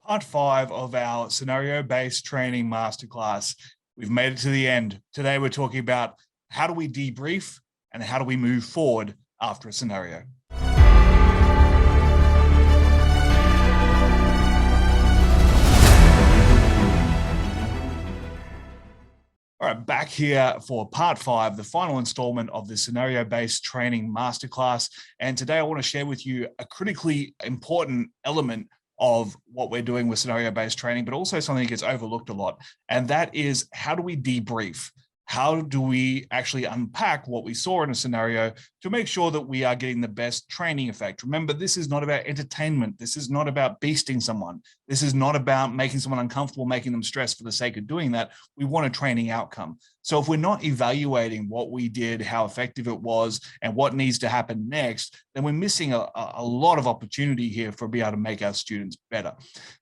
Part 5 of our scenario-based training masterclass. We've made it to the end. Today, we're talking about how do we debrief and how do we move forward after a scenario. All right, back here for part 5, the final installment of the scenario-based training masterclass. And today I want to share with you a critically important element of what we're doing with scenario-based training, but also something that gets overlooked a lot. And that is, how do we debrief? How do we actually unpack what we saw in a scenario to make sure that we are getting the best training effect? Remember, this is not about entertainment. This is not about beasting someone. This is not about making someone uncomfortable, making them stress for the sake of doing that. We want a training outcome. So if we're not evaluating what we did, how effective it was, and what needs to happen next, then we're missing a lot of opportunity here for being able to make our students better.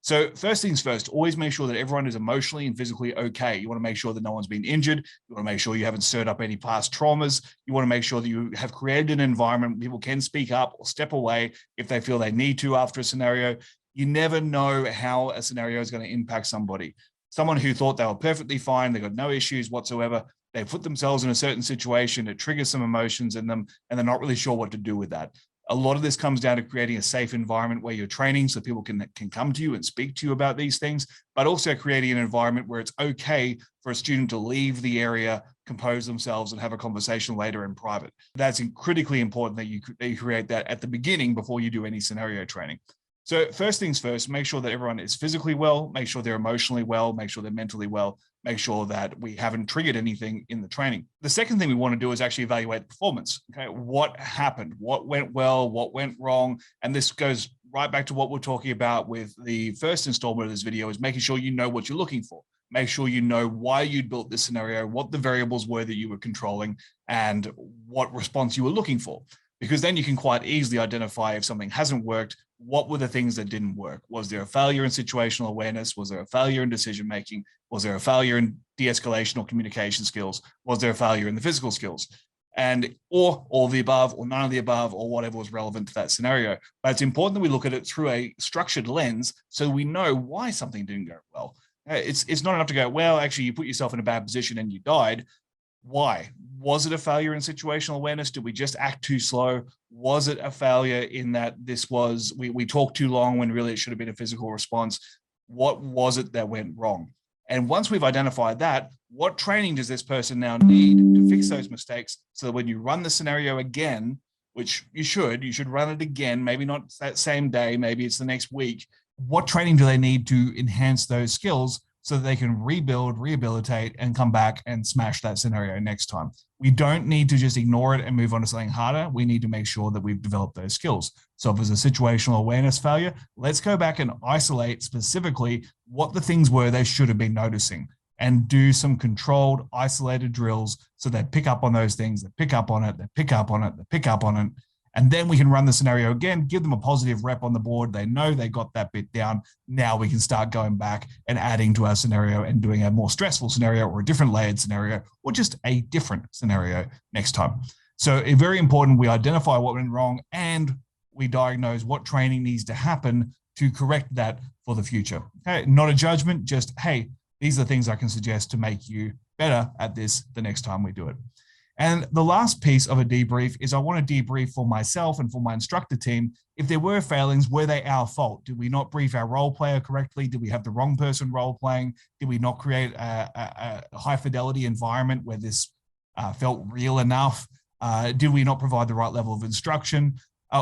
So first things first, always make sure that everyone is emotionally and physically okay. You want to make sure that no one's been injured. You want to make sure you haven't stirred up any past traumas. You want to make sure that you have created an environment where people can speak up or step away if they feel they need to after a scenario. You never know how a scenario is going to impact somebody. Someone who thought they were perfectly fine, they got no issues whatsoever, they put themselves in a certain situation, it triggers some emotions in them, and they're not really sure what to do with that. A lot of this comes down to creating a safe environment where you're training so people can come to you and speak to you about these things, but also creating an environment where it's okay for a student to leave the area, compose themselves, and have a conversation later in private. That's critically important that you create that at the beginning before you do any scenario training. So first things first, make sure that everyone is physically well, make sure they're emotionally well, make sure they're mentally well, make sure that we haven't triggered anything in the training. The second thing we want to do is actually evaluate the performance. Okay, what happened? What went well? What went wrong? And this goes right back to what we're talking about with the first installment of this video, is making sure you know what you're looking for. Make sure you know why you built this scenario, what the variables were that you were controlling, and what response you were looking for. Because then you can quite easily identify if something hasn't worked, what were the things that didn't work? Was there a failure in situational awareness? Was there a failure in decision-making? Was there a failure in de-escalation or communication skills? Was there a failure in the physical skills? And or all of the above, or none of the above, or whatever was relevant to that scenario. But it's important that we look at it through a structured lens so we know why something didn't go well. It's not enough to go, well, actually, you put yourself in a bad position and you died. Why? Was it a failure in situational awareness? Did we just act too slow? Was it a failure in that we talked too long when really it should have been a physical response? What was it that went wrong? And once we've identified that, what training does this person now need to fix those mistakes so that when you run the scenario again, which you should run it again, maybe not that same day, maybe it's the next week. What training do they need to enhance those skills so that they can rebuild, rehabilitate, and come back and smash that scenario next time? We don't need to just ignore it and move on to something harder. We need to make sure that we've developed those skills. So if there's a situational awareness failure, let's go back and isolate specifically what the things were they should have been noticing and do some controlled, isolated drills so they pick up on those things, they pick up on it, they pick up on it, they pick up on it. And then we can run the scenario again, give them a positive rep on the board. They know they got that bit down. Now we can start going back and adding to our scenario and doing a more stressful scenario or a different layered scenario or just a different scenario next time. So it's very important we identify what went wrong and we diagnose what training needs to happen to correct that for the future. Okay, not a judgment, just, hey, these are the things I can suggest to make you better at this the next time we do it. And the last piece of a debrief is I want to debrief for myself and for my instructor team. If there were failings, were they our fault? Did we not brief our role player correctly? Did we have the wrong person role playing? Did we not create a high fidelity environment where this felt real enough? Did we not provide the right level of instruction?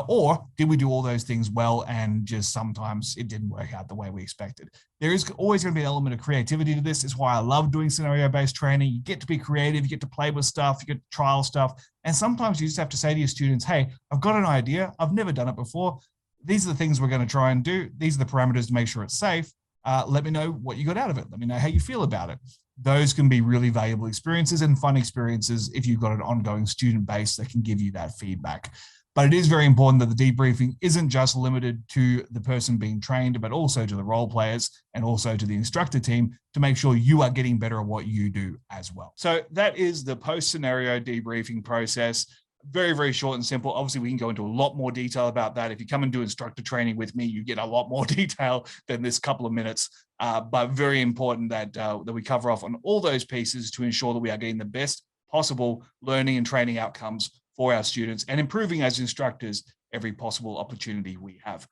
Or did we do all those things well and just sometimes it didn't work out the way we expected? There is always going to be an element of creativity to this. It's why I love doing scenario-based training. You get to be creative, you get to play with stuff, you get to trial stuff. And sometimes you just have to say to your students, hey, I've got an idea. I've never done it before. These are the things we're going to try and do. These are the parameters to make sure it's safe. Let me know what you got out of it. Let me know how you feel about it. Those can be really valuable experiences and fun experiences if you've got an ongoing student base that can give you that feedback. But it is very important that the debriefing isn't just limited to the person being trained, but also to the role players and also to the instructor team to make sure you are getting better at what you do as well. So that is the post-scenario debriefing process. Very, very short and simple. Obviously, we can go into a lot more detail about that. If you come and do instructor training with me, you get a lot more detail than this couple of minutes. But very important that we cover off on all those pieces to ensure that we are getting the best possible learning and training outcomes for our students and improving as instructors every possible opportunity we have.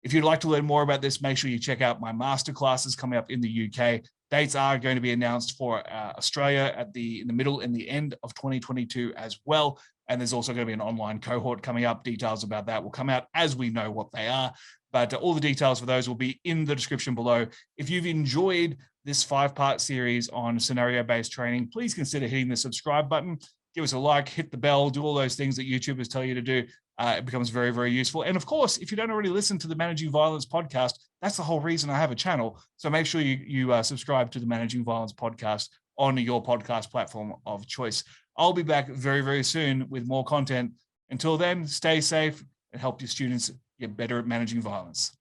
If you'd like to learn more about this, make sure you check out my masterclasses coming up in the UK. Dates are going to be announced for Australia in the middle and the end of 2022 as well. And there's also going to be an online cohort coming up. Details about that will come out as we know what they are. But all the details for those will be in the description below. If you've enjoyed this 5-part series on scenario-based training, please consider hitting the subscribe button. Give us a like, hit the bell, do all those things that YouTubers tell you to do. It becomes very, very useful. And of course, if you don't already listen to the Managing Violence podcast, that's the whole reason I have a channel. So make sure you subscribe to the Managing Violence podcast on your podcast platform of choice. I'll be back very, very soon with more content. Until then, stay safe and help your students get better at managing violence.